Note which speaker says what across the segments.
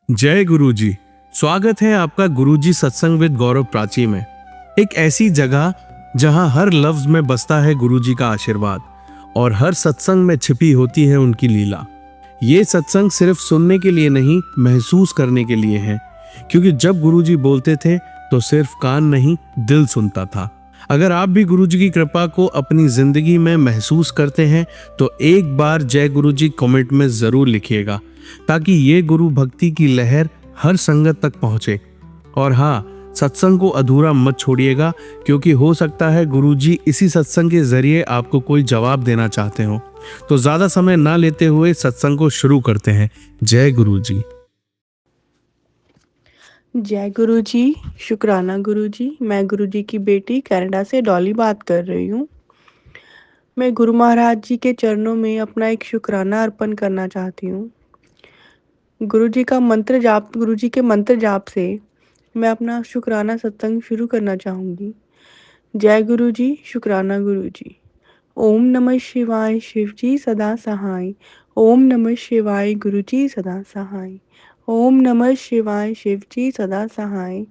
Speaker 1: जय गुरुजी। स्वागत है आपका गुरुजी सत्संग विद गौरव प्राची में। एक ऐसी जगह जहां हर लफ्ज में बसता है गुरुजी का आशीर्वाद और हर सत्संग में छिपी होती है उनकी लीला। ये सत्संग सिर्फ सुनने के लिए नहीं, महसूस करने के लिए है, क्योंकि जब गुरुजी बोलते थे तो सिर्फ कान नहीं, दिल सुनता था। अगर आप भी गुरुजी की कृपा को अपनी जिंदगी में महसूस करते हैं तो एक बार जय गुरुजी कमेंट में जरूर लिखिएगा, ताकि ये गुरु भक्ति की लहर हर संगत तक पहुंचे। और हाँ, सत्संग को अधूरा मत छोड़िएगा, क्योंकि हो सकता है गुरुजी इसी सत्संग के जरिए आपको कोई जवाब देना चाहते हो। तो ज्यादा समय ना लेते हुए सत्संग को शुरू करते हैं। जय गुरुजी।
Speaker 2: जय गुरुजी, शुक्राना गुरुजी। मैं गुरुजी की बेटी कनाडा से डॉली बात कर रही हूँ। मैं गुरु महाराज जी के चरणों में अपना एक शुक्राना अर्पण करना चाहती हूँ। गुरुजी के मंत्र जाप से मैं अपना शुक्राना सत्संग शुरू करना चाहूँगी। जय गुरुजी, शुक्राना गुरुजी। ओम नमः शिवाय, शिव जी सदा सहाय। ओम नमः शिवाय, गुरुजी सदा सहाय। ओम नमः शिवाय, शिव जी सदा सहाय।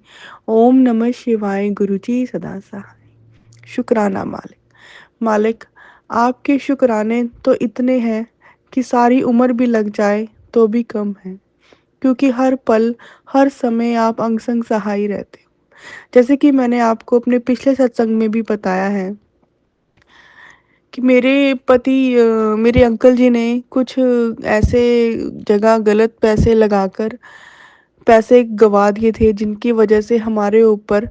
Speaker 2: ओम नमः शिवाय, गुरुजी सदा सहाय। शुक्राना मालिक। मालिक, आपके शुक्राने तो इतने हैं कि सारी उम्र भी लग जाए तो भी कम है, क्योंकि हर पल हर समय आप अंग संग सहाय रहते हो। जैसे कि मैंने आपको अपने पिछले सत्संग में भी बताया है कि मेरे अंकल जी ने कुछ ऐसे जगह गलत पैसे लगाकर पैसे गवा दिए थे, जिनकी वजह से हमारे ऊपर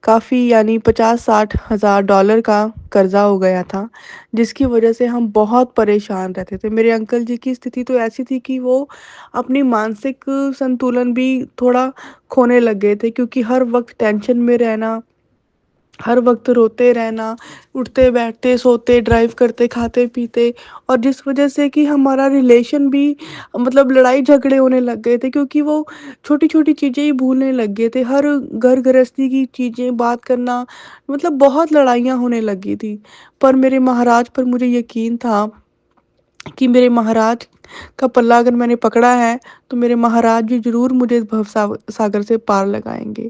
Speaker 2: काफ़ी यानी 50-60 हज़ार डॉलर का कर्जा हो गया था, जिसकी वजह से हम बहुत परेशान रहते थे। मेरे अंकल जी की स्थिति तो ऐसी थी कि वो अपनी मानसिक संतुलन भी थोड़ा खोने लग गए थे, क्योंकि हर वक्त टेंशन में रहना, हर वक्त रोते रहना, उठते बैठते सोते ड्राइव करते खाते पीते, और जिस वजह से कि हमारा रिलेशन भी मतलब लड़ाई झगड़े होने लग गए थे, क्योंकि वो छोटी छोटी चीज़ें ही भूलने लग गए थे। हर घर गृहस्थी की चीज़ें बात करना, मतलब बहुत लड़ाइयाँ होने लगी थी। पर मेरे महाराज पर मुझे यकीन था कि मेरे महाराज का पल्ला अगर मैंने पकड़ा है तो मेरे महाराज जी ज़रूर मुझे इस सागर से पार लगाएंगे।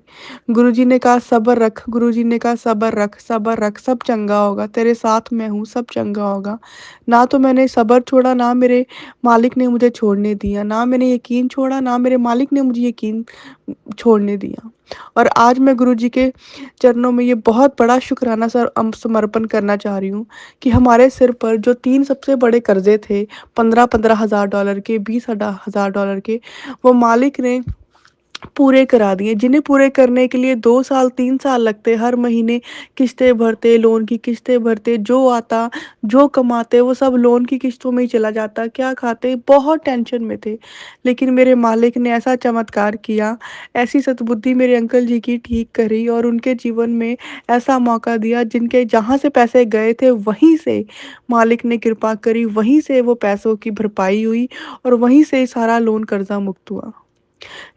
Speaker 2: गुरुजी ने कहा सब्र रख, गुरुजी ने कहा सब्र रख, सब्र रख, सब चंगा होगा, तेरे साथ मैं हूँ, सब चंगा होगा। ना तो मैंने सब्र छोड़ा, ना मेरे मालिक ने मुझे छोड़ने दिया, ना मैंने यकीन छोड़ा, ना मेरे मालिक ने मुझे यकीन छोड़ने दिया। और आज मैं गुरुजी के चरणों में ये बहुत बड़ा शुक्राना समर्पण करना चाह रही हूँ कि हमारे सिर पर जो 3 सबसे बड़े कर्जे थे, 15-15 हज़ार डॉलर के, 20 हज़ार डॉलर के, वो मालिक ने पूरे करा दिए। जिन्हें पूरे करने के लिए 2 साल 3 साल लगते, हर महीने किस्तें भरते, लोन की किस्तें भरते, जो आता जो कमाते वो सब लोन की किस्तों में ही चला जाता, क्या खाते, बहुत टेंशन में थे। लेकिन मेरे मालिक ने ऐसा चमत्कार किया, ऐसी सद्बुद्धि मेरे अंकल जी की ठीक करी और उनके जीवन में ऐसा मौका दिया, जिनके जहाँ से पैसे गए थे वहीं से मालिक ने कृपा करी, वहीं से वो पैसों की भरपाई हुई और वहीं से सारा लोन कर्जा मुक्त हुआ।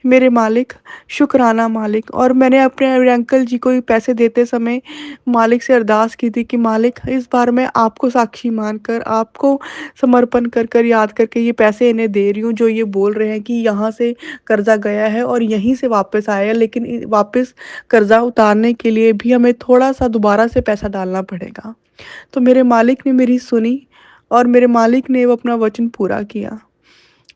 Speaker 2: मेरे मालिक, शुक्राना मालिक। और मैंने अपने मेरे अंकल जी को ये पैसे देते समय मालिक से अरदास की थी कि मालिक, इस बार मैं आपको साक्षी मानकर, आपको समर्पण कर कर याद करके ये पैसे इन्हें दे रही हूँ, जो ये बोल रहे हैं कि यहाँ से कर्जा गया है और यहीं से वापस आया है, लेकिन वापस कर्जा उतारने के लिए भी हमें थोड़ा सा दोबारा से पैसा डालना पड़ेगा। तो मेरे मालिक ने मेरी सुनी और मेरे मालिक ने वो अपना वचन पूरा किया।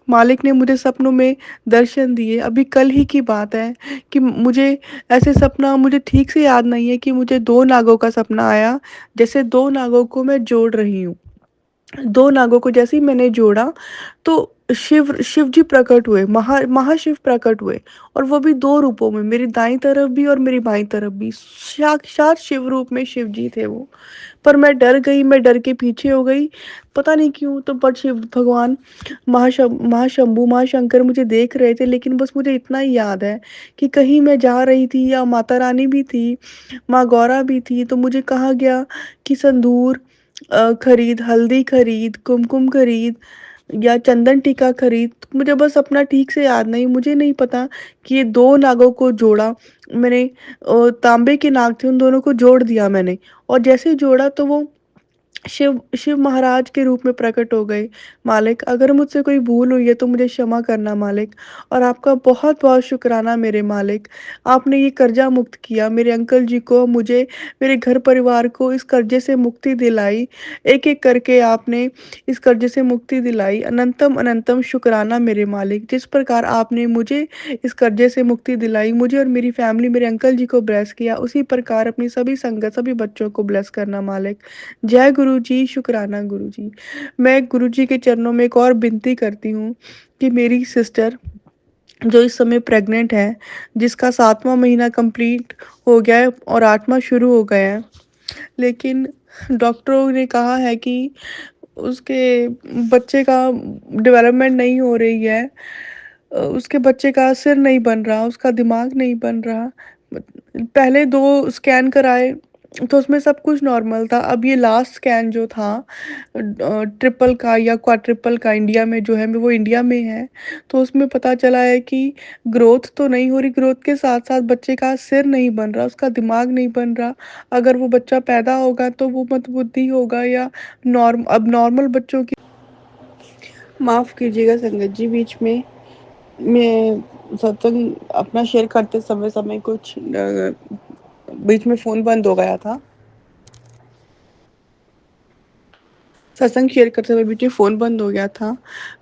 Speaker 2: मालिक ने मुझे सपनों में दर्शन दिए। अभी कल ही की बात है कि मुझे ऐसे सपना मुझे ठीक से याद नहीं है, कि मुझे 2 नागों का सपना आया, जैसे 2 नागों को मैं जोड़ रही हूँ। 2 नागों को जैसे ही मैंने जोड़ा तो शिव जी प्रकट हुए, महाशिव प्रकट हुए, और वो भी 2 रूपों में, मेरी दाईं तरफ भी और मेरी बाईं तरफ भी। साक्षात शिव रूप में शिव जी थे वो। पर मैं डर गई, मैं डर के पीछे हो गई, पता नहीं क्यों। तो पर शिव भगवान महाशंभू महाशंकर मुझे देख रहे थे, लेकिन बस मुझे इतना ही याद है कि कहीं मैं जा रही थी या माता रानी भी थी, माँ गौरा भी थी, तो मुझे कहा गया कि संदूर खरीद, हल्दी खरीद, कुमकुम खरीद या चंदन टीका खरीद। तो मुझे बस अपना ठीक से याद नहीं, मुझे नहीं पता कि ये 2 नागों को जोड़ा मैंने। तांबे के नाग थे, उन दोनों को जोड़ दिया मैंने, और जैसे ही जोड़ा तो वो शिव शिव महाराज के रूप में प्रकट हो गए। मालिक, अगर मुझसे कोई भूल हुई है तो मुझे क्षमा करना मालिक। और आपका बहुत-बहुत शुक्राना मेरे मालिक। आपने ये कर्जा मुक्त किया मेरे अंकल जी को, मुझे, मेरे घर परिवार को इस कर्जे से मुक्ति दिलाई। एक-एक करके आपने इस कर्जे से मुक्ति दिलाई। अनंतम अनंतम शुक्राना मेरे मालिक। जिस प्रकार आपने मुझे इस कर्जे से मुक्ति दिलाई, मुझे और मेरी फैमिली, मेरे अंकल जी को ब्लेस किया, उसी प्रकार अपनी सभी संगत, सभी बच्चों को ब्लेस करना मालिक। जय गुरु जी, शुक्राना गुरु जी। मैं गुरु जी के चरणों में एक और विनती करती हूँ कि मेरी सिस्टर जो इस समय प्रेग्नेंट है, जिसका 7वाँ महीना कंप्लीट हो गया है और 8वाँ शुरू हो गया है, लेकिन डॉक्टरों ने कहा है कि उसके बच्चे का डेवलपमेंट नहीं हो रही है। उसके बच्चे का सिर नहीं बन रहा, उसका दिमाग नहीं बन रहा। पहले 2 स्कैन कराए तो उसमें सब कुछ नॉर्मल था। अब ये लास्ट स्कैन जो था ट्रिपल का या क्वाड्रुपल का, इंडिया में जो है, वो इंडिया में है, तो उसमें पता चला है कि ग्रोथ तो नहीं हो रही, ग्रोथ के साथ-साथ बच्चे का सिर नहीं बन रहा, उसका दिमाग नहीं बन रहा। अगर वो बच्चा पैदा होगा तो वो मंदबुद्धि होगा या अब नॉर्मल बच्चों की, माफ़ कीजिएगा संगत जी, बीच में मैं सत्संग अपना शेयर करते समय कुछ बीच में फ़ोन बंद हो गया था। सत्संग शेयर करते हुए बीच में फ़ोन बंद हो गया था।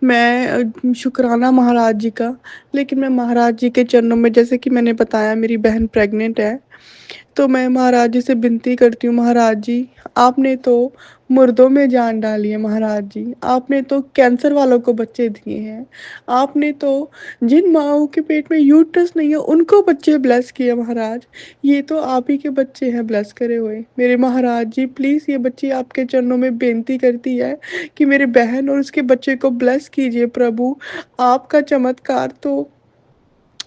Speaker 2: मैं शुकराना महाराज जी का, लेकिन मैं महाराज जी के चरणों में, जैसे कि मैंने बताया मेरी बहन प्रेग्नेंट है, तो मैं महाराज जी से विनती करती हूँ, महाराज जी, आपने तो मुर्दों में जान डाली है महाराज जी, आपने तो कैंसर वालों को बच्चे दिए हैं, आपने तो जिन माँओं के पेट में यूट्रस नहीं है उनको बच्चे ब्लेस किए महाराज, ये तो आप ही के बच्चे हैं ब्लेस करे हुए। मेरे महाराज जी, प्लीज़ ये बच्ची आपके चरणों में बेनती करती है कि मेरी बहन और उसके बच्चे को ब्लेस कीजिए प्रभु। आपका चमत्कार तो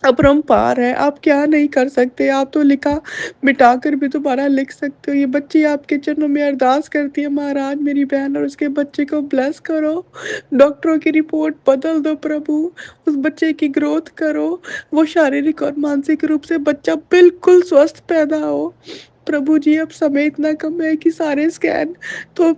Speaker 2: अपरंपार है, आप क्या नहीं कर सकते, आप तो लिखा मिटाकर भी दोबारा लिख सकते हो। ये बच्ची आपके चरणों में अरदास करती है, महाराज मेरी बहन और उसके बच्चे को ब्लेस करो, डॉक्टरों की रिपोर्ट बदल दो प्रभु, उस बच्चे की ग्रोथ करो, वो शारीरिक और मानसिक रूप से बच्चा बिल्कुल स्वस्थ पैदा हो। प्रभु जी, अब समय इतना कम है कि सारे स्कैन तो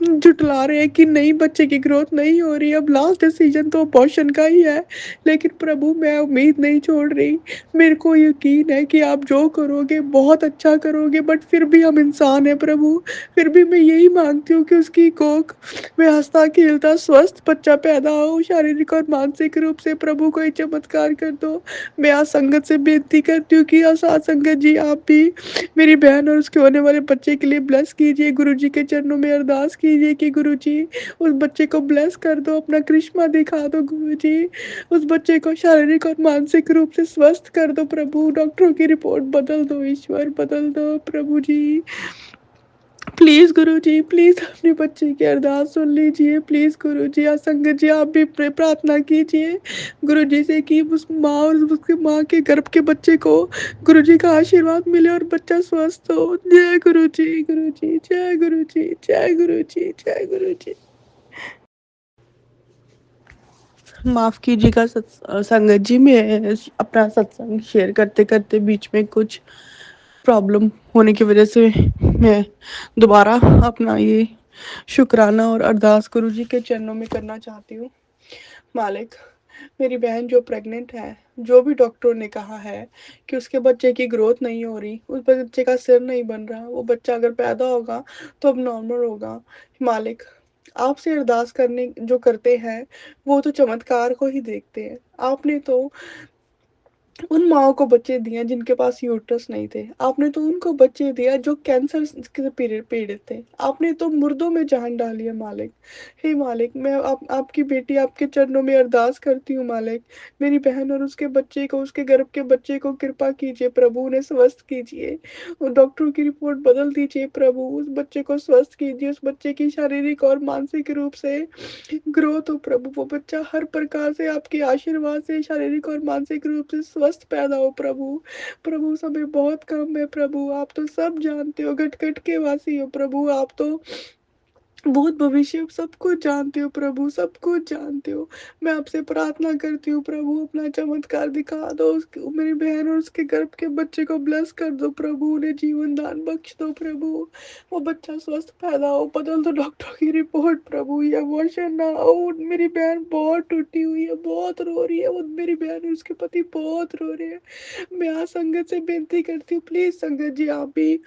Speaker 2: झुठला रहे हैं कि नहीं, बच्चे की ग्रोथ नहीं हो रही, अब लास्ट डिसीजन तो अबॉर्शन का ही है। लेकिन प्रभु, मैं उम्मीद नहीं छोड़ रही, मेरे को यकीन है कि आप जो करोगे बहुत अच्छा करोगे, बट फिर भी हम इंसान हैं प्रभु, फिर भी मैं यही मांगती हूँ कि उसकी कोख में हंसता खेलता स्वस्थ बच्चा पैदा हो, शारीरिक और मानसिक रूप से। प्रभु, कोई चमत्कार कर दो। मैं आज संगत से बेनती करती हूँ कि आज साथ संगत जी आप भी मेरी बहन और उसके होने वाले बच्चे के लिए ब्लेस कीजिए, गुरु जी के चरणों में अरदास कीजिए कि गुरु जी उस बच्चे को ब्लेस कर दो, अपना करिश्मा दिखा दो गुरु जी, उस बच्चे को शारीरिक और मानसिक रूप से स्वस्थ कर दो प्रभु, डॉक्टरों की रिपोर्ट बदल दो ईश्वर, बदल दो प्रभु जी। प्लीज़ गुरुजी, प्लीज़ अपने बच्चे की अरदास सुन लीजिए, प्लीज़ गुरुजी। और संगत जी आप भी प्रार्थना कीजिए गुरुजी से कि उस माँ और उसकी माँ के गर्भ के बच्चे को गुरुजी का आशीर्वाद मिले और बच्चा स्वस्थ हो। जय गुरुजी, गुरुजी, जय गुरुजी, जय गुरुजी, जय गुरुजी। माफ़ कीजिएगा संगत जी, मैं अपना सत्संग शेयर करते-करते बीच में कुछ प्रॉब्लम होने की वजह से मैं दोबारा अपना ये शुक्राना और अरदास गुरु जी के चरणों में करना चाहती हूँ। मालिक, मेरी बहन जो प्रेग्नेंट है, जो भी डॉक्टरों ने कहा है कि उसके बच्चे की ग्रोथ नहीं हो रही, उस बच्चे का सिर नहीं बन रहा, वो बच्चा अगर पैदा होगा तो अब नॉर्मल होगा। मालिक, आपसे अरदास करने जो करते हैं, वो तो चमत्कार को ही देखते हैं। आपने तो उन माँओं को बच्चे दिए हैं जिनके पास यूट्रस नहीं थे। आपने तो उनको बच्चे दिया जो कैंसर से पीड़ित थे। आपने तो मुर्दों में जान डाली है मालिक। हे मालिक, मैं आपकी बेटी आपके चरणों में अरदास करती हूँ मालिक। मेरी बहन और उसके बच्चे को, उसके गर्भ के बच्चे को कृपा कीजिए प्रभु, उन्हें स्वस्थ कीजिए। डॉक्टरों की रिपोर्ट बदल दीजिए प्रभु, उस बच्चे को स्वस्थ कीजिए, उस बच्चे की शारीरिक और मानसिक रूप से ग्रोथ हो प्रभु, वो बच्चा हर प्रकार से आपके आशीर्वाद से शारीरिक और मानसिक रूप से स्वस्थ पैदा हो प्रभु। प्रभु, समय बहुत कम है प्रभु, आप तो सब जानते हो, घट घट के वासी हो प्रभु, आप तो भूत भविष्य सब कुछ जानते हो प्रभु, सब कुछ जानते हो। मैं आपसे प्रार्थना करती हूँ प्रभु, अपना चमत्कार दिखा दो। मेरी बहन और उसके गर्भ के बच्चे को ब्लेस कर दो प्रभु, उन्हें जीवन दान बख्श दो प्रभु। वो बच्चा स्वस्थ पैदा हो, बदल दो डॉक्टर की रिपोर्ट प्रभु, ये अबॉर्शन ना हो। मेरी बहन बहुत टूटी हुई है, बहुत रो रही है, वो मेरी बहन और उसके पति बहुत रो रहे हैं। मैं आज संगत से बेनती करती हूँ, प्लीज संगत जी आप भी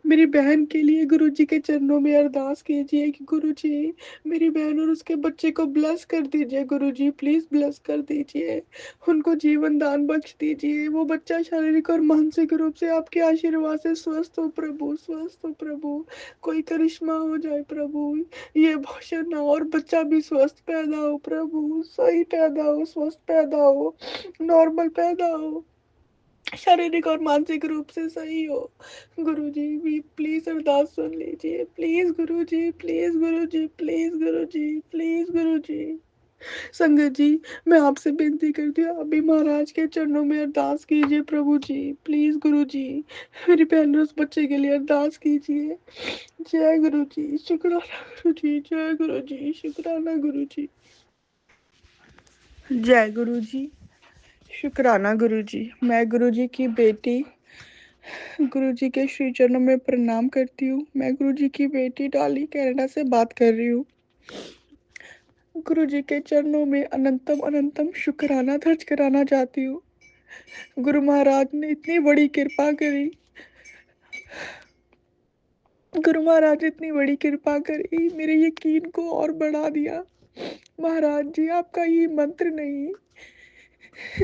Speaker 2: मेरी बहन के लिए गुरुजी के चरणों में अरदास कीजिए कि गुरुजी मेरी बहन और उसके बच्चे को ब्लेस कर दीजिए। गुरुजी प्लीज ब्लेस कर दीजिए, उनको जीवन दान बख्श दीजिए। वो बच्चा शारीरिक और मानसिक रूप से आपके आशीर्वाद से स्वस्थ हो प्रभु, स्वस्थ हो प्रभु। कोई करिश्मा हो जाए प्रभु, ये भोषण ना हो और बच्चा भी स्वस्थ पैदा हो प्रभु, सही पैदा हो, स्वस्थ पैदा हो, नॉर्मल पैदा हो, शारीरिक और मानसिक रूप से सही हो। गुरुजी भी प्लीज अरदास सुन लीजिए, please Guruji, please Guruji, please Guruji, please Guruji. संगत जी मैं आपसे विनती करती हूँ, आप भी महाराज के चरणों में अरदास कीजिए प्रभु जी, प्लीज गुरुजी मेरी बहन और उस बच्चे के लिए अरदास कीजिए। जय गुरु जी, शुक्राना गुरु जी, जय गुरु जी, शुक्राना गुरु जी, जय गुरु जी, शुक्राना गुरु जी। मैं गुरु जी की बेटी गुरुजी के श्री चरणों में प्रणाम करती हूँ। मैं गुरुजी की बेटी डाली कनाडा से बात कर रही हूँ। गुरुजी के चरणों में अनंतम अनंतम शुक्राना दर्ज कराना चाहती हूँ। गुरु महाराज ने इतनी बड़ी कृपा करी, गुरु महाराज ने इतनी बड़ी कृपा करी, मेरे यकीन को और बढ़ा दिया। महाराज जी आपका ये मंत्र नहीं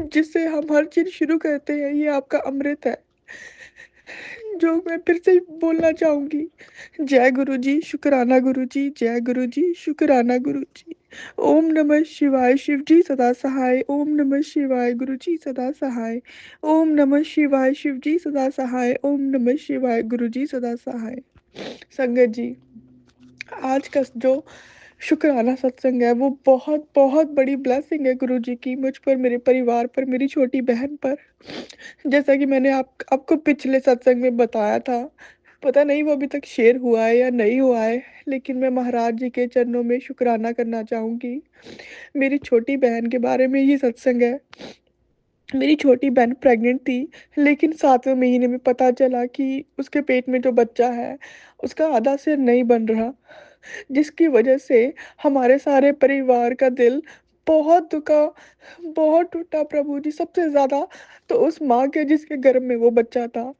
Speaker 2: जिससे हम हर चीज शुरू करते हैं, ये आपका अमृत है जो मैं फिर से बोलना चाहूंगी। जय गुरु जी, शुक्राना गुरु जी, जय गुरु जी, शुक्राना गुरु जी। ओम नमः शिवाय, शिव जी सदा सहाय। ओम नमः शिवाय, गुरु जी सदा सहाय। ओम नमः शिवाय, शिव जी सदा सहाय। ओम नमः शिवाय, गुरु जी सदा सहाय। संगत जी आज का जो शुक्राना सत्संग है वो बहुत बहुत बड़ी ब्लेसिंग है गुरु जी की, मुझ पर, मेरे परिवार पर, मेरी छोटी बहन पर। जैसा कि मैंने आपको पिछले सत्संग में बताया था, पता नहीं वो अभी तक शेयर हुआ है या नहीं हुआ है, लेकिन मैं महाराज जी के चरणों में शुक्राना करना चाहूंगी। मेरी छोटी बहन के बारे में ये सत्संग है। मेरी छोटी बहन प्रेग्नेंट थी, लेकिन 7वें महीने में पता चला कि उसके पेट में जो बच्चा है उसका आधा सिर नहीं बन रहा, जिसकी वजह से हमारे सारे परिवार का दिल बहुत दुखा, बहुत टूटा प्रभु जी। सबसे ज्यादा तो उस माँ के जिसके गर्भ में वो बच्चा था।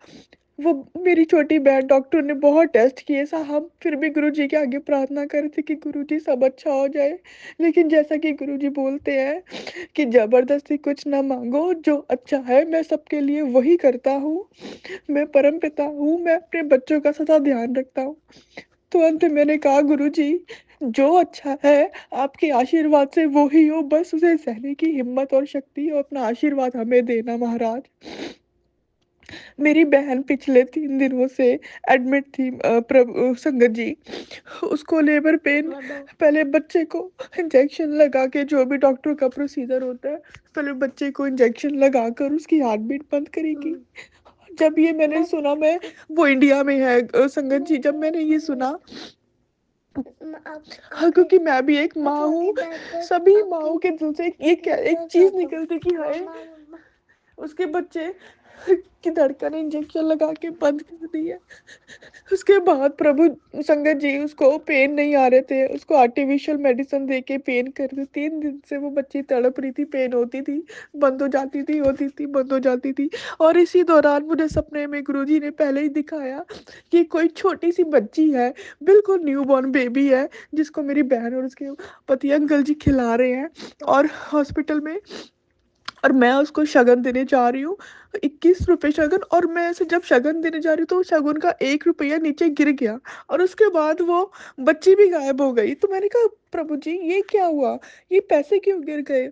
Speaker 2: वो मेरी छोटी बहन, डॉक्टर ने बहुत टेस्ट किए साहब, फिर भी गुरुजी के आगे प्रार्थना कर थी कि गुरुजी सब अच्छा हो जाए। लेकिन जैसा कि गुरुजी बोलते हैं कि जबरदस्ती कुछ ना मांगो, जो अच्छा है मैं सबके लिए वही करता हूँ। मैं परम पिता हूँ, मैं अपने बच्चों का सदा ध्यान रखता हूँ। तो अंत में मैंने कहा गुरुजी जो अच्छा है आपके आशीर्वाद से वो ही हो, बस उसे सहने की हिम्मत और शक्ति और अपना आशीर्वाद हमें देना महाराज। मेरी बहन पिछले 3 दिनों से एडमिट थी प्रभु संगत जी। उसको लेबर पेन, पहले बच्चे को इंजेक्शन लगा के, जो भी डॉक्टर का प्रोसीजर होता है, पहले बच्चे को इंजेक्शन लगा कर उसकी हार्ट बीट बंद करेगी। जब ये मैंने सुना, मैं, वो इंडिया में है संगत जी, जब मैंने ये सुना, हाँ क्योंकि मैं भी एक माँ हूँ, सभी माँओं के दिल से एक चीज निकलती कि हाय उसके बच्चे की धड़कन इंजेक्शन लगा के बंद कर दी है। उसके बाद प्रभु संगत जी उसको पेन नहीं आ रहे थे, उसको आर्टिफिशियल मेडिसिन दे के पेन कर दी। 3 दिन से वो बच्ची तड़प रही थी, पेन होती थी, बंद हो जाती थी, होती थी, बंद हो जाती थी। और इसी दौरान मुझे सपने में गुरुजी ने पहले ही दिखाया कि कोई छोटी सी बच्ची है, बिल्कुल न्यूबॉर्न बेबी है, जिसको मेरी बहन और उसके पति अंकल जी खिला रहे हैं और हॉस्पिटल में। और मैं उसको शगन देने जा रही हूँ, 21 रुपए शगन, और मैं ऐसे जब शगन देने जा रही हूँ तो शगुन का 1 रुपया नीचे गिर गया, और उसके बाद वो बच्ची भी गायब हो गई। तो मैंने कहा प्रभु जी ये क्या हुआ, ये पैसे क्यों गिर गए।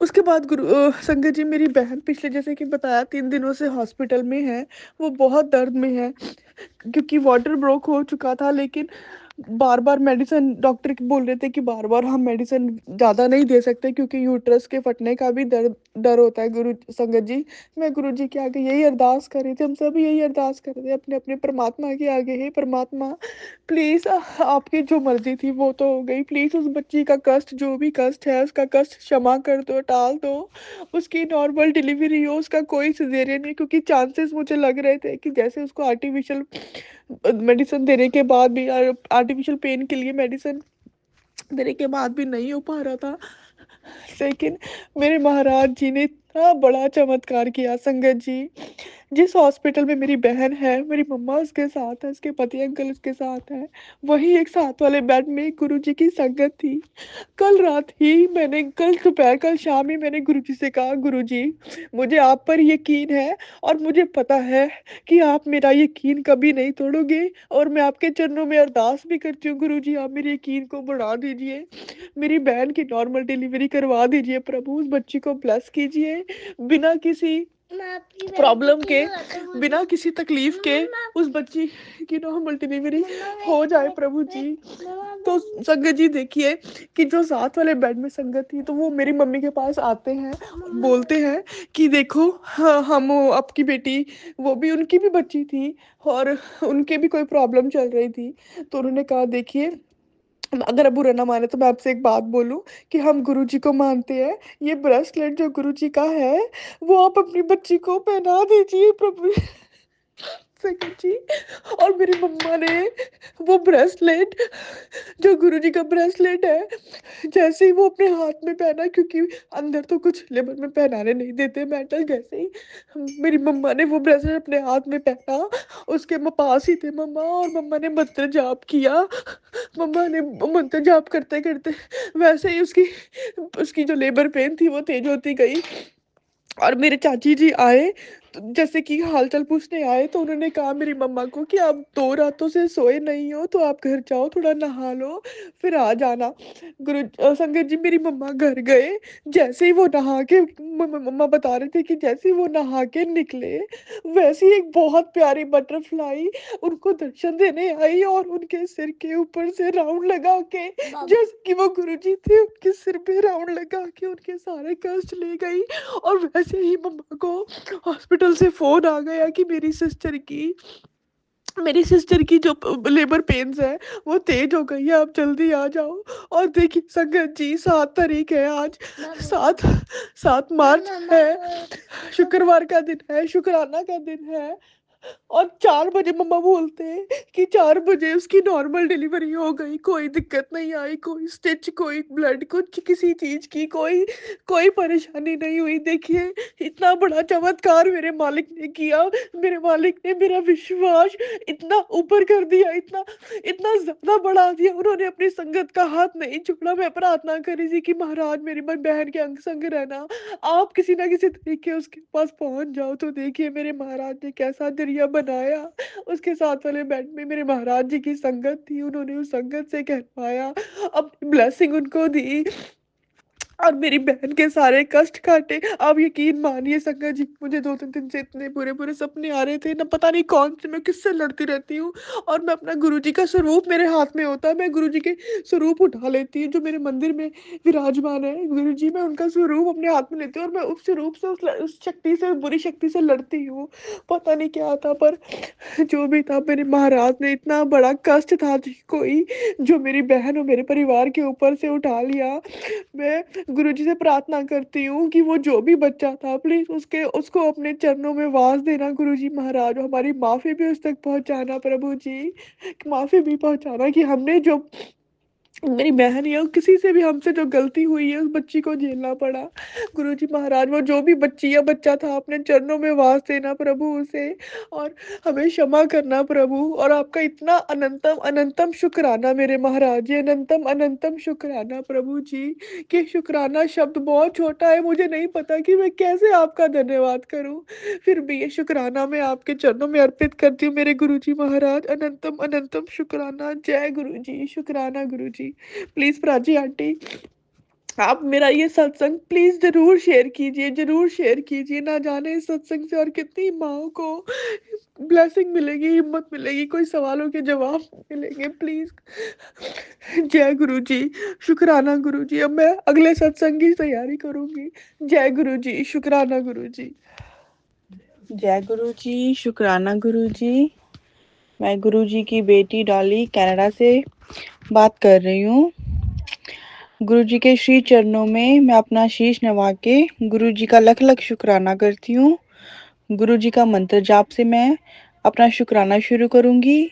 Speaker 2: उसके बाद संगत जी मेरी बहन पिछले, जैसे कि बताया, 3 दिनों से हॉस्पिटल में है। वो बहुत दर्द में है क्योंकि वाटर ब्रोक हो चुका था, लेकिन बार बार मेडिसिन, डॉक्टर बोल रहे थे कि बार बार हम मेडिसिन ज़्यादा नहीं दे सकते क्योंकि यूट्रस के फटने का भी डर डर होता है गुरु संगत जी। मैं गुरु जी के आगे यही अरदास कर रही थी, हम सभी यही अरदास कर रहे थे अपने अपने परमात्मा के आगे, हे परमात्मा प्लीज़ आपकी जो मर्जी थी वो तो हो गई, प्लीज़ उस बच्ची का कष्ट, जो भी कष्ट है उसका कष्ट क्षमा कर दो, टाल दो, उसकी नॉर्मल डिलीवरी हो, उसका कोई सिजेरियन नहीं, क्योंकि चांसेस मुझे लग रहे थे कि जैसे उसको आर्टिफिशियल मेडिसिन देने के बाद भी, आर्टिफिशियल पेन के लिए मेडिसिन देने के बाद भी नहीं हो पा रहा था। लेकिन मेरे महाराज जी ने इतना बड़ा चमत्कार किया संगत जी। जिस हॉस्पिटल में मेरी बहन है, मेरी मम्मा उसके साथ है, उसके पति अंकल उसके साथ है, वही एक साथ वाले बेड में गुरु जी की संगत थी। कल रात ही मैंने, कल दोपहर, कल शाम ही मैंने गुरु जी से कहा, गुरु जी मुझे आप पर यकीन है और मुझे पता है कि आप मेरा यकीन कभी नहीं तोड़ोगे, और मैं आपके चरणों में अरदास भी करती हूँ गुरु जी, आप मेरे यकीन को बढ़ा दीजिए, मेरी बहन की नॉर्मल डिलीवरी करवा दीजिए प्रभु, उस बच्ची को ब्लेस कीजिए, बिना किसी प्रॉब्लम के, बिना किसी तकलीफ के उस बच्ची की नॉर्मल डिलीवरी हो जाए प्रभु जी। तो संगत जी देखिए कि जो साथ वाले बेड में संगत थी, तो वो मेरी मम्मी के पास आते हैं, बोलते हैं कि देखो, हाँ, हम आपकी बेटी, वो भी उनकी भी बच्ची थी और उनके भी कोई प्रॉब्लम चल रही थी, तो उन्होंने कहा देखिए, अगर आप बुरा ना माने तो मैं आपसे एक बात बोलूं कि हम गुरुजी को मानते हैं, ये ब्रेसलेट जो गुरुजी का है वो आप अपनी बच्ची को पहना दीजिए प्रभु सखी जी। और मेरी मम्मा ने वो ब्रेसलेट, जो गुरुजी का ब्रेसलेट है, जैसे ही वो अपने हाथ में पहना, क्योंकि अंदर तो कुछ लेबर में पहनाने नहीं देते मेटल, जैसे ही मेरी मम्मा ने वो ब्रेसलेट अपने हाथ में पहना, उसके पास ही थे मम्मा, और मम्मा ने मंत्र जाप किया, मम्मा ने मंत्र जाप करते करते वैसे ही उसकी उसकी जो लेबर पेन थी वो तेज होती गई। और मेरे चाची जी आए, तो जैसे कि हालचाल पूछने आए, तो उन्होंने कहा मेरी मम्मा को कि आप 2 रातों से सोए नहीं हो, तो आप घर जाओ, थोड़ा नहा लो, फिर आ जाना। संगत जी मेरी मम्मा घर गए, जैसे ही वो नहा के, मम्मा बता रहे थे कि जैसे ही वो नहा के निकले, वैसे ही एक बहुत प्यारी बटरफ्लाई उनको दर्शन देने आई और उनके सिर के ऊपर से राउंड लगा के, जैसे कि वो गुरुजी थे, उनके सिर पे राउंड लगा के उनके सारे कष्ट ले गई। और वैसे ही मम्मा को हॉस्पिटल से फोन आ गया कि मेरी सिस्टर की जो लेबर पेन्स है वो तेज हो गई है, आप जल्दी आ जाओ। और देखिए संगत जी 7 तारीख है आज, 7 7 मार्च है, शुक्रवार का दिन है, शुक्राना का दिन है, और 4 बजे मम्मा बोलते हैं कि 4 बजे उसकी नॉर्मल डिलीवरी हो गई, कोई दिक्कत नहीं आई, कोई स्टिच, कोई ब्लड, कुछ किसी चीज की कोई कोई परेशानी नहीं हुई। देखिए इतना बड़ा चमत्कार मेरे मालिक ने किया, मेरे मालिक ने मेरा विश्वास इतना ऊपर कर दिया, इतना इतना ज्यादा बढ़ा दिया, उन्होंने अपनी संगत का हाथ नहीं छोड़ा। मैं प्रार्थना करी थी कि महाराज मेरी बहन के अंग संग रहना, आप किसी ना किसी तरीके उसके पास पहुंच जाओ। तो देखिए मेरे महाराज ने कैसा दरिया बनाया, उसके साथ वाले बेड में मेरे महाराज जी की संगत थी, उन्होंने उस संगत से कहलवाया, अपनी ब्लेसिंग उनको दी, और मेरी बहन के सारे कष्ट काटे। आप यकीन मानिए संगत जी, मुझे 2 3 दिन से इतने बुरे बुरे सपने आ रहे थे ना, पता नहीं कौन से, मैं किससे लड़ती रहती हूँ, और मैं अपना गुरुजी का स्वरूप मेरे हाथ में होता है, मैं गुरुजी के स्वरूप उठा लेती हूँ जो मेरे मंदिर में विराजमान है गुरुजी, मैं उनका स्वरूप अपने हाथ में लेती हूँ और मैं उस स्वरूप से, उस शक्ति से, बुरी शक्ति से लड़ती हूँ। पता नहीं क्या था, पर जो भी था, मेरे महाराज ने इतना बड़ा कष्ट था कोई, जो मेरी बहन और मेरे परिवार के ऊपर से उठा लिया। मैं गुरुजी से प्रार्थना करती हूँ कि वो जो भी बच्चा था, प्लीज उसको अपने चरणों में वास देना गुरुजी महाराज, और हमारी माफी भी उस तक पहुंचाना प्रभु जी, माफी भी पहुंचाना कि हमने जो, मेरी बहन या किसी से भी हमसे जो गलती हुई है उस बच्ची को झेलना पड़ा। गुरुजी महाराज वो जो भी बच्ची या बच्चा था, अपने चरणों में वास देना प्रभु उसे, और हमें क्षमा करना प्रभु। और आपका इतना अनंतम अनंतम शुक्राना मेरे महाराज जी, अनंतम अनंतम शुक्राना प्रभु जी, कि शुक्राना शब्द बहुत छोटा है, मुझे नहीं पता कि मैं कैसे आपका धन्यवाद करूं, फिर भी ये शुक्राना मैं आपके चरणों में अर्पित करती हूँ मेरे गुरुजी महाराज, अनंतम अनंतम शुक्राना। जय गुरुजी, शुक्राना गुरुजी। प्लीज प्राची आंटी आप मेरा ये सत्संग प्लीज जरूर शेयर कीजिए, जरूर शेयर कीजिए। ना जाने इस सत्संग से और कितनी माँओं को ब्लेसिंग मिलेगी, हिम्मत मिलेगी, कोई सवालों के जवाब मिलेंगे। प्लीज, जय गुरु जी, शुक्राना गुरु जी। अब मैं अगले सत्संग की तैयारी करूंगी। जय गुरु जी, शुक्राना गुरु जी। जय गुरु जी, शुक्राना गुरु जी। मैं गुरु जी की बेटी डॉली कनाडा से बात कर रही हूँ। गुरु जी के श्री चरणों में मैं अपना शीश नवा के गुरु जी का लख लख शुक्राना करती हूँ। गुरु जी का मंत्र जाप से मैं अपना शुक्राना शुरू करूंगी।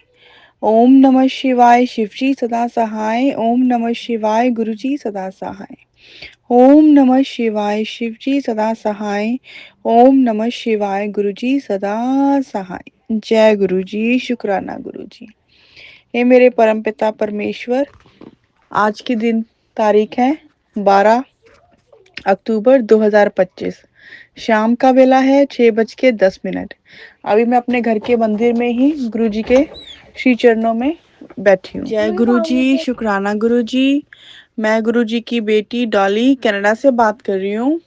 Speaker 2: ओम नमः शिवाय, शिवजी सदा सहाय। ओम नमः शिवाय, गुरु जी सदा सहाय। ओम नमः शिवाय, शिवजी सदा सहाय। ओम नमः शिवाय, गुरु जी सदा सहाय। जय गुरु जी, शुक्राना गुरु जी। हे मेरे परमपिता परमेश्वर, आज की दिन तारीख है 12 अक्टूबर 2025। शाम का वेला है 6:10। अभी मैं अपने घर के मंदिर में ही गुरु जी के श्री चरणों में बैठी हूँ। जय गुरु जी, शुक्राना गुरु जी। मैं गुरु जी की बेटी डॉली कनाडा से बात कर रही हूँ।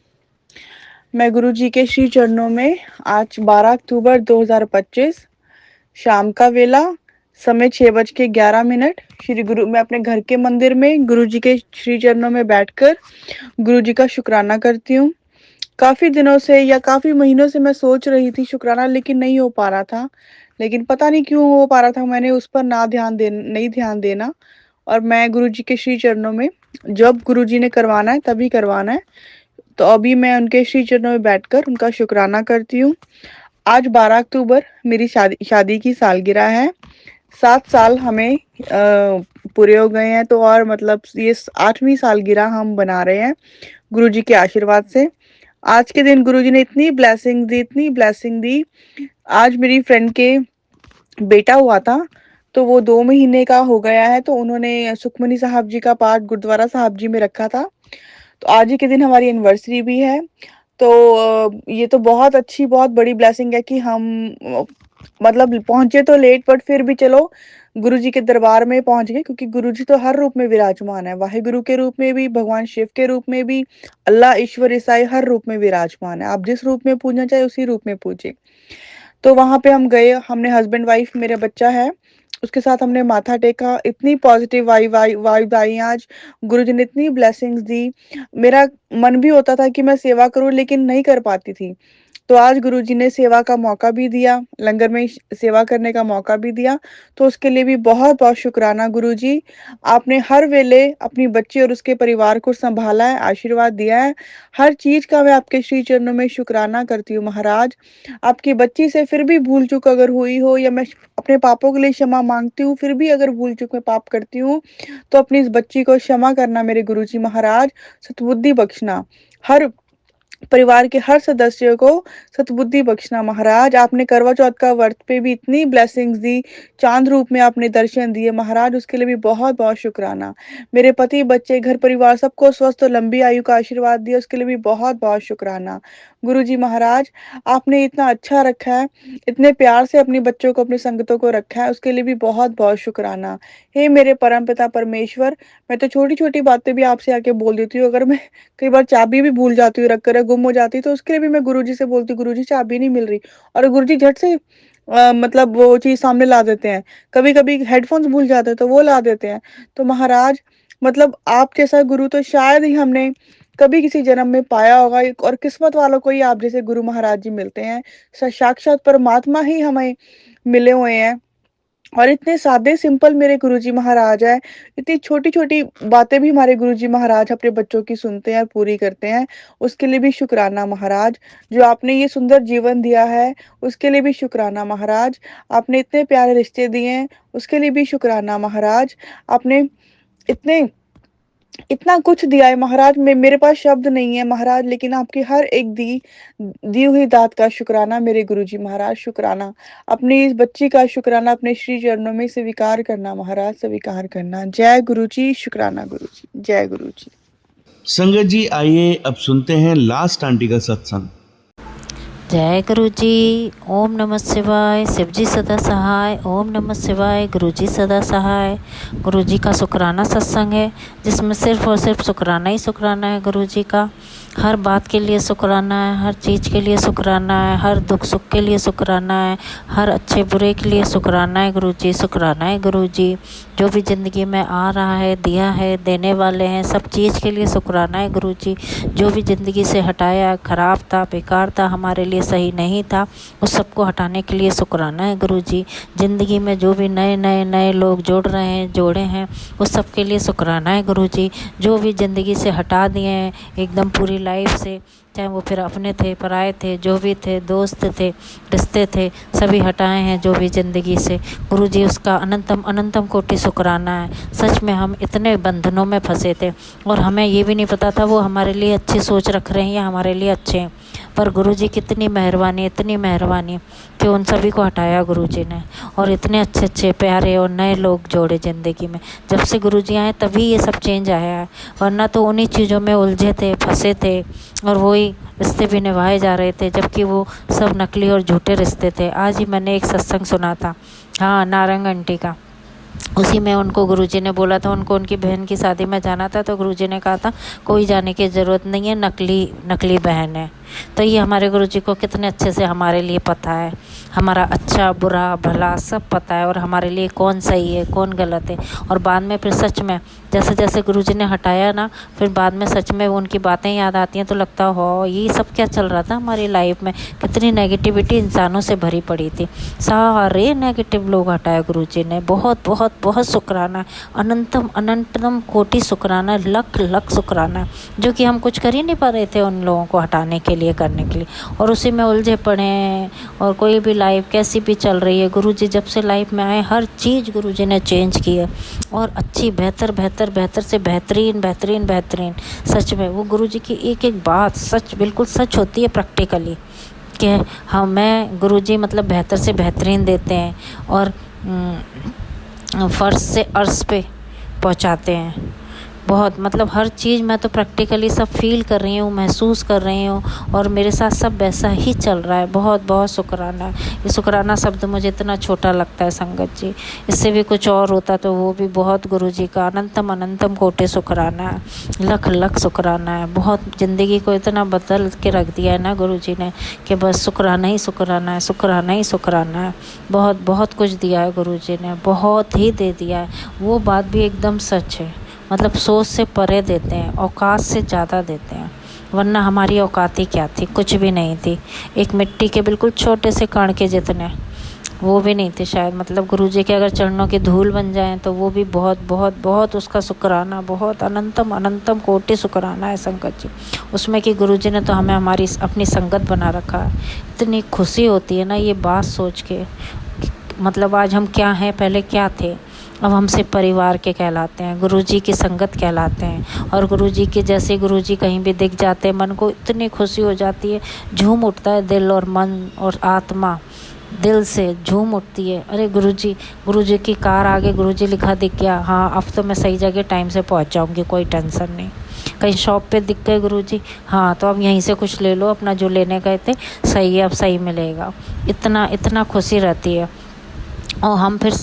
Speaker 2: मैं गुरु जी के श्री चरणों में आज 12 अक्टूबर 2025 शाम का वेला, समय 6:11। श्री गुरु मैं अपने घर के मंदिर में गुरु जी के श्री चरणों में बैठकर गुरु जी का शुक्राना करती हूँ। काफी दिनों से या काफी महीनों से मैं सोच रही थी शुक्राना, लेकिन नहीं हो पा रहा था। लेकिन पता नहीं क्यों हो पा रहा था, मैंने उस पर नहीं ध्यान देना। और मैं गुरु जी के श्री चरणों में जब गुरु जी ने करवाना है तभी करवाना है। तो अभी मैं उनके श्री चरणों में बैठकर उनका शुक्राना करती हूँ। आज 12 अक्टूबर मेरी शादी की सालगिरह है। 7 साल हमें पूरे हो गए हैं, तो और मतलब ये 8वीं सालगिरह हम बना रहे हैं गुरु जी के आशीर्वाद से। आज के दिन गुरु जी ने इतनी ब्लेसिंग दी, इतनी ब्लेसिंग दी। आज मेरी फ्रेंड के बेटा हुआ था, तो वो 2 महीने का हो गया है, तो उन्होंने सुखमनी साहब जी का पाठ गुरुद्वारा साहब जी में रखा था। तो आज ही के दिन हमारी एनिवर्सरी भी है। तो ये तो बहुत अच्छी, बहुत बड़ी ब्लेसिंग है कि हम मतलब पहुंचे तो लेट, बट फिर भी चलो गुरु जी के दरबार में पहुंच गए, क्योंकि गुरु जी तो हर रूप में विराजमान है। वाहिगुरु के रूप में भी, भगवान शिव के रूप में भी, अल्लाह ईश्वर ईसाई हर रूप में विराजमान है। आप जिस रूप में पूजना चाहे उसी रूप में पूजे। तो वहां पे हम गए, हमने हस्बैंड वाइफ, मेरे बच्चा है, उसके साथ हमने माथा टेका। इतनी पॉजिटिव वाइब आई आज। गुरु जी ने इतनी ब्लेसिंग्स दी। मेरा मन भी होता था कि मैं सेवा करूं, लेकिन नहीं कर पाती थी। तो आज गुरुजी ने सेवा का मौका भी दिया, लंगर में सेवा करने का मौका भी दिया। तो उसके लिए भी बहुत बहुत शुक्राना गुरुजी। आपने हर वेले अपनी बच्ची और उसके परिवार को संभाला है, आशीर्वाद दिया है। हर चीज का मैं आपके श्री चरणों में शुक्राना करती हूँ महाराज। आपकी बच्ची से फिर भी भूल चूक अगर हुई हो, या मैं अपने पापों के लिए क्षमा मांगती हूँ, फिर भी अगर भूल चूक में पाप करती हूँ, तो अपनी इस बच्ची को क्षमा करना मेरे गुरुजी महाराज। सतबुद्धि बख्शना, हर परिवार के हर सदस्य को सतबुद्धि बख्शना महाराज। आपने करवा चौथ का व्रत पे भी इतनी ब्लेसिंग्स दी, चांद रूप में आपने दर्शन दिए महाराज, उसके लिए भी बहुत बहुत शुक्राना। मेरे पति, बच्चे, घर परिवार सबको स्वस्थ और लंबी आयु का आशीर्वाद दिया, उसके लिए भी बहुत बहुत शुक्राना। गुरु जी महाराज, आपने इतना अच्छा रखा है, इतने प्यार से अपने बच्चों को, अपनी संगतों को रखा है, उसके लिए भी बहुत बहुत शुक्राना। हे मेरे परमपिता परमेश्वर, मैं तो छोटी छोटी बातें भी आपसे आके बोल देती हूँ। अगर मैं कई बार चाबी भी भूल जाती हूँ रख कर, गुम हो जाती, तो उसके लिए भी मैं गुरुजी से बोलती हूँ, गुरुजी चाबी नहीं मिल रही, और गुरुजी झट से मतलब वो चीज सामने ला देते हैं। कभी कभी हेडफोन्स भूल जाते हैं तो वो ला देते हैं। तो महाराज, मतलब आप जैसा गुरु तो शायद ही हमने कभी किसी जन्म में पाया होगा, और किस्मत वालों को ही आप जैसे गुरु महाराज जी मिलते हैं। साक्षात परमात्मा ही हमें मिले हुए हैं। और इतने सादे सिंपल मेरे गुरुजी महाराज है। इतनी छोटी छोटी बातें भी हमारे गुरुजी महाराज अपने बच्चों की सुनते हैं और पूरी करते हैं, उसके लिए भी शुक्राना महाराज। जो आपने ये सुंदर जीवन दिया है, उसके लिए भी शुक्राना महाराज। आपने इतने प्यारे रिश्ते दिए हैं, उसके लिए भी शुक्राना महाराज। आपने इतने इतना कुछ दिया है महाराज, मेरे पास शब्द नहीं है महाराज, लेकिन आपकी हर एक दी हुई दात का शुक्राना मेरे गुरुजी महाराज, शुक्राना। अपनी इस बच्ची का शुक्राना अपने श्री चरणों में स्वीकार करना महाराज, स्वीकार करना। जय गुरुजी, शुक्राना गुरुजी, जय गुरुजी।
Speaker 1: संगत जी, आइए अब सुनते हैं लास्ट आंटी का सत्संग।
Speaker 3: जय गुरु जी। ओम नमः शिवाय। शिव जी सदा सहाय। ओम नमः शिवाय। गुरु जी सदा सहाय। गुरु जी का शुक्राना सत्संग है, जिसमें सिर्फ और सिर्फ शुक्राना ही शुक्राना है। गुरु जी का हर बात के लिए शुक्राना है, हर चीज़ के लिए शुक्राना है, हर दुख सुख के लिए शुक्राना है, हर अच्छे बुरे के लिए शुक्राना है। गुरु जी शुक्राना है। गुरु जी जो भी ज़िंदगी में आ रहा है, दिया है, देने वाले हैं, सब चीज़ के लिए शुक्राना है। गुरु जी जो भी ज़िंदगी से हटाया, ख़राब था, बेकार था, हमारे लिए सही नहीं था, उस सबको हटाने के लिए शुक्राना है। गुरु जी ज़िंदगी में जो भी नए लोग जोड़ रहे हैं, जोड़े हैं, उस सब के लिए शुक्राना है। गुरु जी जो भी ज़िंदगी से हटा दिए हैं एकदम पूरी लाइफ से, चाहे वो फिर अपने थे, पराए थे, जो भी थे, दोस्त थे, रिश्ते थे, सभी हटाए हैं जो भी ज़िंदगी से। गुरु जी उसका अनंतम अनंतम कोटि शुक्राना है। सच में हम इतने बंधनों में फंसे थे और हमें ये भी नहीं पता था वो हमारे लिए अच्छी सोच रख रहे हैं या हमारे लिए अच्छे हैं, पर गुरु जी की इतनी मेहरबानी, इतनी मेहरबानी कि उन सभी को हटाया गुरु जी ने और इतने अच्छे अच्छे प्यारे और नए लोग जोड़े ज़िंदगी में। जब से गुरु जी आए तभी ये सब चेंज आया है, वरना तो उन्हीं चीज़ों में उलझे थे, फंसे थे और वही रिश्ते भी निभाए जा रहे थे, जबकि वो सब नकली और झूठे रिश्ते थे। आज ही मैंने एक सत्संग सुना था, हाँ, नारंग आंटी का। उसी में उनको गुरुजी ने बोला था, उनको उनकी बहन की शादी में जाना था, तो गुरुजी ने कहा था कोई जाने की ज़रूरत नहीं है, नकली बहन है। तो ये हमारे गुरुजी को कितने अच्छे से हमारे लिए पता है, हमारा अच्छा बुरा भला सब पता है और हमारे लिए कौन सही है कौन गलत है। और बाद में फिर सच में जैसे जैसे गुरुजी ने हटाया ना, फिर बाद में सच में उनकी बातें याद आती हैं तो लगता हो ये सब क्या चल रहा था हमारी लाइफ में, कितनी नेगेटिविटी इंसानों से भरी पड़ी थी। सारे नेगेटिव लोग हटाए गुरुजी ने। बहुत बहुत बहुत शुक्राना, अनंतम अनंतम कोटि शुक्राना, लख लख शुक्राना, जो कि हम कुछ कर ही नहीं पा रहे थे उन लोगों को हटाने के लिए, करने के लिए, और उसी में उलझे पड़े हैं। और कोई भी लाइफ कैसी भी चल रही है, गुरुजी जब से लाइफ में आए हर चीज़ गुरुजी ने चेंज की है और अच्छी बेहतर बेहतर बेहतर से बेहतरीन बेहतरीन बेहतरीन। सच में वो गुरुजी की एक एक बात सच, बिल्कुल सच होती है प्रैक्टिकली, कि हमें गुरुजी मतलब बेहतर से बेहतरीन देते हैं और फर्श से अर्श पे पहुंचाते हैं। बहुत मतलब हर चीज़ मैं तो प्रैक्टिकली सब फील कर रही हूँ, महसूस कर रही हूँ और मेरे साथ सब वैसा ही चल रहा है। बहुत बहुत शुक्राना। ये शुक्राना शब्द मुझे इतना छोटा लगता है संगत जी, इससे भी कुछ और होता तो वो भी बहुत गुरुजी का अनंतम अनंतम कोटि शुक्राना है, लख लख शुक्राना है। बहुत ज़िंदगी को इतना बदल के रख दिया है ना गुरुजी ने कि बस शुक्राना ही शुक्राना है, शुक्राना ही शुक्राना है। बहुत बहुत कुछ दिया है गुरुजी ने, बहुत ही दे दिया है। वो बात भी एकदम सच है, मतलब सोच से परे देते हैं, औकात से ज़्यादा देते हैं, वरना हमारी औकात ही क्या थी, कुछ भी नहीं थी। एक मिट्टी के बिल्कुल छोटे से कण के जितने, वो भी नहीं थे शायद। मतलब गुरुजी के अगर चरणों की धूल बन जाएं तो वो भी बहुत बहुत बहुत उसका शुक्राना, बहुत अनंतम अनंतम कोटि शुक्राना है संगत जी उसमें कि गुरुजी ने तो हमें हमारी अपनी संगत बना रखा है। इतनी खुशी होती है ना ये बात सोच के, मतलब आज हम क्या हैं, पहले क्या थे, अब हमसे परिवार के कहलाते हैं, गुरुजी की संगत कहलाते हैं। और गुरुजी के जैसे गुरुजी कहीं भी दिख जाते हैं, मन को इतनी खुशी हो जाती है, झूम उठता है दिल और मन और आत्मा, दिल से झूम उठती है। अरे गुरुजी की कार आगे गुरुजी लिखा दिख गया, हाँ अब तो मैं सही जगह टाइम से पहुंच जाऊंगी, कोई टेंशन नहीं। कहीं शॉप पे दिख गए गुरुजी, हाँ तो अब यहीं से कुछ ले लो, अपना जो लेने गए थे सही है, अब सही मिलेगा। इतना इतना खुशी रहती है। और हम फिर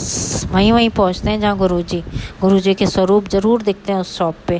Speaker 3: वहीं पहुंचते हैं जहाँ गुरुजी के स्वरूप ज़रूर दिखते हैं उस शॉप पे।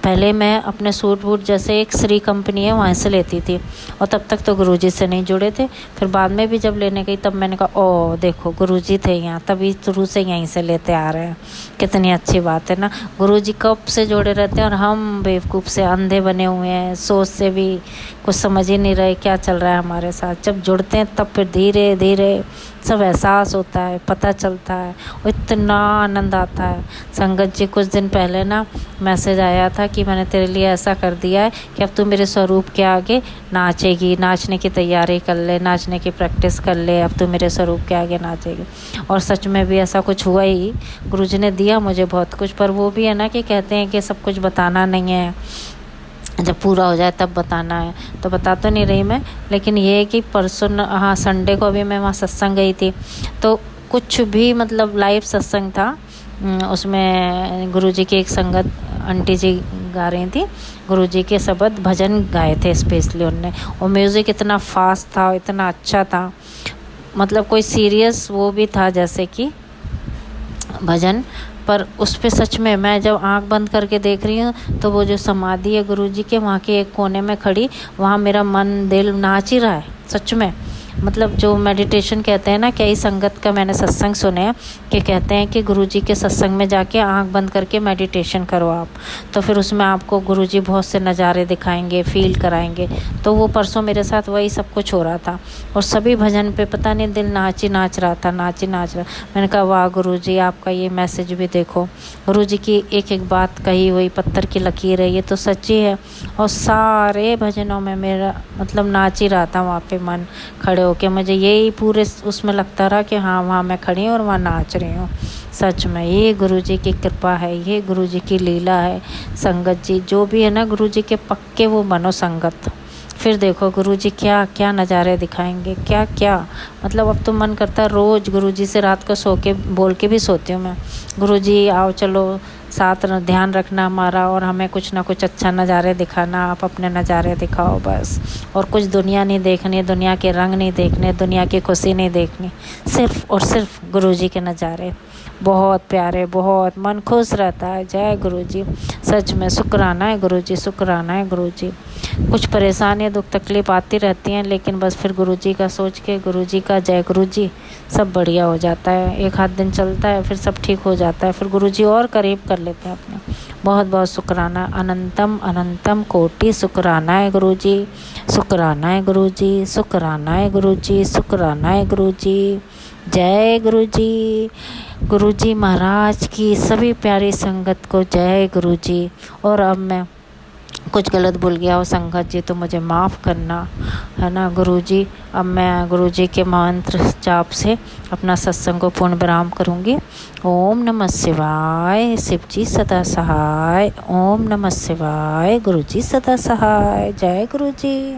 Speaker 3: पहले मैं अपने सूट वूट जैसे एक श्री कंपनी है वहाँ से लेती थी और तब तक तो गुरुजी से नहीं जुड़े थे। फिर बाद में भी जब लेने गई तब मैंने कहा ओ देखो गुरुजी थे यहाँ, तभी शुरू से यहीं से लेते आ रहे हैं। कितनी अच्छी बात है ना, गुरुजी कब से जुड़े रहते हैं और हम बेवकूफ़ से अंधे बने हुए हैं, सोच से भी कुछ समझ ही नहीं रहे क्या चल रहा है हमारे साथ। जब जुड़ते हैं तब फिर धीरे धीरे सब एहसास होता है, पता चलता है और इतना आनंद आता है। संगत जी कुछ दिन पहले ना मैसेज आया था कि मैंने तेरे लिए ऐसा कर दिया है कि अब तू मेरे स्वरूप के आगे नाचेगी, नाचने की तैयारी कर ले, नाचने की प्रैक्टिस कर ले, अब तू मेरे स्वरूप के आगे नाचेगी। और सच में भी ऐसा कुछ हुआ ही। गुरुजी ने दिया मुझे बहुत कुछ, पर वो भी है ना कि कहते हैं कि सब कुछ बताना नहीं है, जब पूरा हो जाए तब बताना है, तो बता तो नहीं रही मैं। लेकिन ये है कि परसों हाँ संडे को अभी मैं वहाँ सत्संग गई थी, तो कुछ भी मतलब लाइव सत्संग था, उसमें गुरुजी की एक संगत आंटी जी गा रही थी, गुरुजी के शब्द भजन गाए थे स्पेशली उनने। और म्यूज़िक इतना फास्ट था, इतना अच्छा था, मतलब कोई सीरियस वो भी था जैसे कि भजन, पर उस पे सच में मैं जब आंख बंद करके देख रही हूँ तो वो जो समाधि है गुरुजी के, वहाँ के एक कोने में खड़ी, वहाँ मेरा मन दिल नाच ही रहा है सच में। मतलब जो मेडिटेशन कहते हैं ना, कई संगत का मैंने सत्संग सुने हैं कि कहते हैं कि गुरुजी के सत्संग में जाके आंख बंद करके मेडिटेशन करो आप, तो फिर उसमें आपको गुरुजी बहुत से नज़ारे दिखाएंगे, फील कराएंगे। तो वो परसों मेरे साथ वही सब कुछ हो रहा था, और सभी भजन पे पता नहीं दिल नाच ही नाच रहा था, नाच ही नाच रहा। मैंने कहा वाह गुरुजी, आपका ये मैसेज भी देखो, गुरुजी की एक एक बात कही हुई पत्थर की लकीर है, ये तो सच्ची है। और सारे भजनों में मेरा मतलब नाच ही रहा था वहाँ पे मन खड़े होके, मुझे यही पूरे उसमें लगता रहा कि हाँ वहाँ मैं खड़ी हूँ और वहाँ नाच रही हूँ। सच में ये गुरुजी की कृपा है, ये गुरुजी की लीला है। संगत जी जो भी है ना, गुरुजी के पक्के वो बनो संगत, फिर देखो गुरुजी क्या क्या नज़ारे दिखाएंगे, क्या क्या। मतलब अब तो मन करता है रोज़ गुरुजी से रात को सो के बोल के भी सोती हूँ मैं, गुरुजी आओ चलो साथ ध्यान रखना हमारा, और हमें कुछ ना कुछ अच्छा नज़ारे दिखाना, आप अपने नज़ारे दिखाओ बस। और कुछ दुनिया नहीं देखनी, दुनिया के रंग नहीं देखने, दुनिया की खुशी नहीं देखनी, सिर्फ़ और सिर्फ गुरुजी के नज़ारे। बहुत प्यारे, बहुत मन खुश रहता है। जय गुरुजी, सच में शुक्राना है गुरुजी, शुक्राना है गुरुजी। कुछ परेशानियाँ दुख तकलीफ आती रहती हैं, लेकिन बस फिर गुरुजी का सोच के, गुरुजी का जय गुरुजी, सब बढ़िया हो जाता है। एक आध दिन चलता है फिर सब ठीक हो जाता है, फिर गुरुजी और करीब कर लेते हैं अपने। बहुत बहुत शुक्राना, अनंतम अनंतम कोटि शुक्राना है गुरुजी, शुक्राना है गुरुजी, शुक्राना है गुरुजी, शुक्राना है गुरुजी। जय गुरुजी, गुरुजी महाराज की सभी प्यारी संगत को जय गुरुजी। और अब मैं कुछ गलत भूल गया हो संगत जी तो मुझे माफ़ करना, है ना गुरुजी। अब मैं गुरुजी के मंत्र जाप से अपना सत्संग को पूर्ण विराम करूँगी। ओम नमः शिवाय, शिव जी सदा सहाय। ओम नमः शिवाय, गुरुजी सदा सहाय। जय गुरुजी,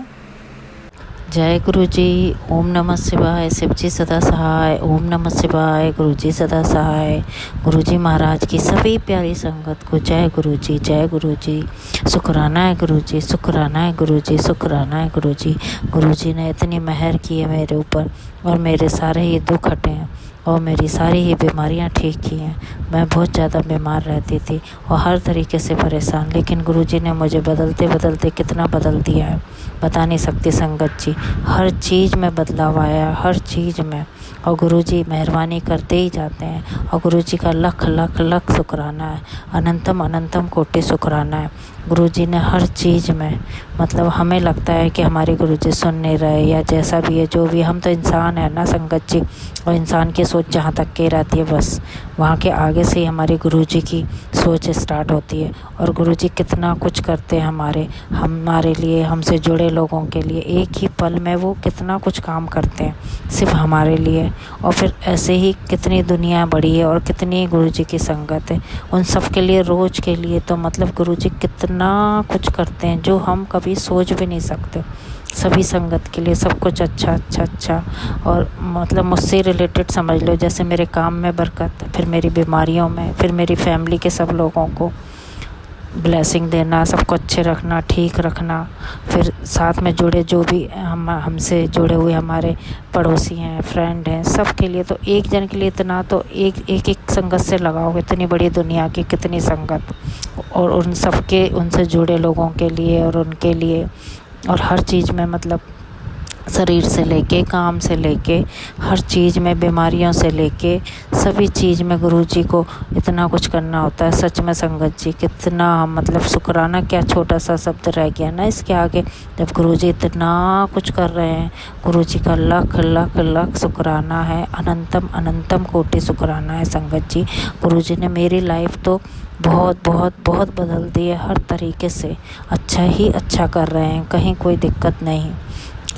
Speaker 3: जय गुरुजी। ओम नमः शिवाय, शिव जी सदा सहाय। ओम नमः शिवाय, गुरुजी सदा सहाय। गुरुजी महाराज की सभी प्यारी संगत को जय गुरुजी, जय गुरुजी। शुक्राना है गुरुजी, शुक्राना है गुरुजी, शुक्राना है गुरुजी। गुरुजी ने इतनी मेहर की है मेरे ऊपर, और मेरे सारे ही दुख हटे हैं, और मेरी सारी ही बीमारियां ठीक की हैं। मैं बहुत ज़्यादा बीमार रहती थी और हर तरीके से परेशान, लेकिन गुरुजी ने मुझे बदलते बदलते कितना बदल दिया है बता नहीं सकती संगत जी। हर चीज़ में बदलाव आया है, हर चीज़ में, और गुरुजी मेहरबानी करते ही जाते हैं। और गुरुजी का लख लख लख शुक्राना है, अनंतम अनंतम कोटि शुक्राना है। गुरुजी ने हर चीज़ में, मतलब हमें लगता है कि हमारे गुरुजी सुन नहीं रहे या जैसा भी है, जो भी, हम तो इंसान है ना संगत जी, और इंसान की सोच जहाँ तक के रहती है बस वहाँ के आगे से ही हमारे गुरुजी की सोच स्टार्ट होती है। और गुरुजी कितना कुछ करते हैं हमारे लिए, हमसे जुड़े लोगों के लिए। एक ही पल में वो कितना कुछ काम करते हैं सिर्फ हमारे लिए। और फिर ऐसे ही कितनी दुनिया बड़ी है और कितनी गुरुजी की संगत है, उन सब के लिए, रोज़ के लिए तो मतलब गुरुजी कितना कुछ करते हैं जो हम कभी सोच भी नहीं सकते। सभी संगत के लिए सब कुछ अच्छा अच्छा अच्छा। और मतलब मुझसे रिलेटेड समझ लो, जैसे मेरे काम में बरकत, फिर मेरी बीमारियों में, फिर मेरी फैमिली के सब लोगों को ब्लेसिंग देना, सबको अच्छे रखना, ठीक रखना। फिर साथ में जुड़े जो भी हमसे जुड़े हुए हमारे पड़ोसी हैं, फ्रेंड हैं, सब के लिए तो एक जन के लिए इतना तो एक संगत से लगाओगे, इतनी बड़ी दुनिया की कितनी संगत, और उन सब के, उनसे जुड़े लोगों के लिए और उनके लिए, और हर चीज़ में, मतलब शरीर से लेके, काम से लेके, हर चीज़ में, बीमारियों से लेके, सभी चीज़ में गुरुजी को इतना कुछ करना होता है। सच में संगत जी कितना, मतलब शुक्राना क्या छोटा सा शब्द रह गया ना इसके आगे, जब गुरुजी इतना कुछ कर रहे हैं। गुरुजी का लख लख लख शुक्राना है, अनंतम अनंतम कोटि शुक्राना है संगत जी। गुरुजी ने मेरी लाइफ तो बहुत बहुत बहुत बदल दी है, हर तरीके से अच्छा ही अच्छा कर रहे हैं, कहीं कोई दिक्कत नहीं।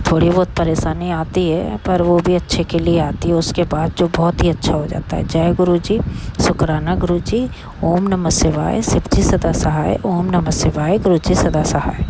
Speaker 3: थोड़ी बहुत परेशानी आती है पर वो भी अच्छे के लिए आती है, उसके बाद जो बहुत ही अच्छा हो जाता है। जय गुरुजी, शुक्राना गुरुजी। ओम नमः शिवाय, शिव जी सदा सहाय। ओम नमः शिवाय, गुरुजी सदा सहाय।